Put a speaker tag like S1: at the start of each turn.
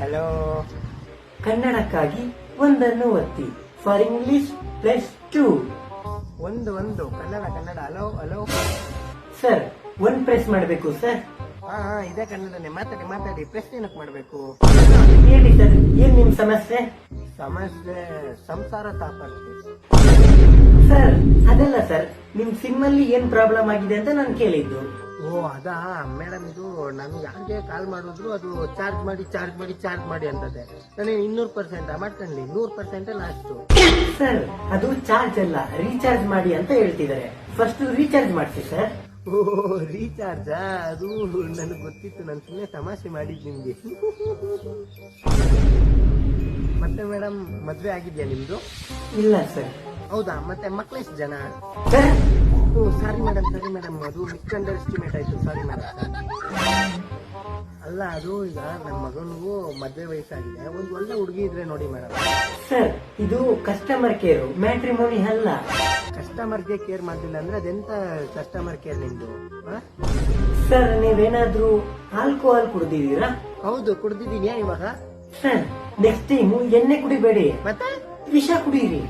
S1: Hello.
S2: ಕನ್ನಡಕ್ಕಾಗಿ ಒಂದನ್ನು ಒತ್ತಿ. For English +2.
S1: ಒಂದು ಕನ್ನಡ ಹಲೋ ಹಲೋ.
S2: ಸರ್, ಒಂದ್ ಪ್ರೆಸ್ ಮಾಡಬೇಕು ಸರ್.
S1: ಹಾ ಇದೇ ಕನ್ನಡನೇ. ಮಾತಾಡಿ. ಪ್ರೆಸ್ ಏನಕ್ಕೆ ಮಾಡ್ಬೇಕು?
S2: ಹೇಳಿ ಸರ್, ಏನ್ ನಿಮ್ ಸಮಸ್ಯೆ?
S1: ಸಮಸ್ಯೆ ಸಂಸಾರ ತಾಪರ್ತಿ.
S2: ಸರ್, ಅದಲ್ಲ ಸರ್, ನಿಮ್ ಸಿಮ್ ಅಲ್ಲಿ ಏನ್ ಪ್ರಾಬ್ಲಮ್ ಆಗಿದೆ ಅಂತ ನಾನು ಕೇಳಿದ್ದು.
S1: ಓ ಅದಾ ಮೇಡಮ್, ಇದು ನಾನು ಯಾರಿಗೆ ಕಾಲ್ ಮಾಡಿದ್ರು ಅದು ಚಾರ್ಜ್ ಮಾಡಿ ಅಂತದೆ. ನಾನು 200% ಮಾಡ್ಕೊಂಡ್ಲಿ, 100% ಲಾಸ್ಟ್.
S2: ಸರ್, ಅದು ಚಾರ್ಜ್ ಅಲ್ಲ, ರೀಚಾರ್ಜ್ ಮಾಡಿ ಅಂತ ಹೇಳ್ತಿದ್ದಾರೆ. ಫಸ್ಟ್ ರೀಚಾರ್ಜ್ ಮಾಡಿಸಿ ಸರ್.
S1: ಓ ರೀಚಾರ್ಜ್, ಅದು ನನಗೆ ಗೊತ್ತಿತ್ತು. ನಾನು ಸುಮ್ಮನೆ ತಮಾಷೆ ಮಾಡಿದ್ ನಿಮ್ಗೆ. ಮತ್ತೆ ಮೇಡಮ್, ಮದ್ವೆ ಆಗಿದ್ಯಾ ನಿಮ್ದು?
S2: ಇಲ್ಲ ಸರ್.
S1: ಹೌದಾ? ಮತ್ತೆ ಮಕ್ಳೆಷ್ಟು ಜನ?
S2: ಸರ್,
S1: ಸಾರಿ ಮೇಡಮ್, ಅದು ಮಿಸ್ಅಂಡರ್ ಎಸ್ಟಿಮೇಟ್ ಆಯ್ತು. Sorry madam. ಅಲ್ಲ, ಅದು ಈಗ ನನ್ನ ಮಗನಿಗೂ ಮದ್ವೆ ವಯಸ್ಸಾಗಿದೆ. ಒಂದು ಒಳ್ಳೆ ಹುಡುಗಿ ಇದ್ರೆ ನೋಡಿ ಮೇಡಮ್.
S2: ಸರ್, ಇದು ಕಸ್ಟಮರ್ ಕೇರ್, ಮ್ಯಾಟ್ರಿಮೋನಿ ಅಲ್ಲ.
S1: ಕಸ್ಟಮರ್ಗೆ ಕೇರ್ ಮಾಡ್ಲಿಲ್ಲ ಅಂದ್ರೆ ಅದೆಂತ ಕಸ್ಟಮರ್ ಕೇರ್ ನಿಮ್ದು?
S2: ಸರ್, ನೀವೇನಾದ್ರೂ ಆಲ್ಕೋಹಾಲ್ ಕುಡ್ದಿದ್ದೀರಾ?
S1: ಹೌದು, ಕುಡ್ದಿದ್ದೀನಿ. ಇವಾಗ
S2: ಸರ್, ನೆಕ್ಸ್ಟ್ ಟೈಮ್ ಎಣ್ಣೆ ಕುಡಿಬೇಡಿ,
S1: ಮತ್ತೆ
S2: ವಿಷ ಕುಡೀರಿ.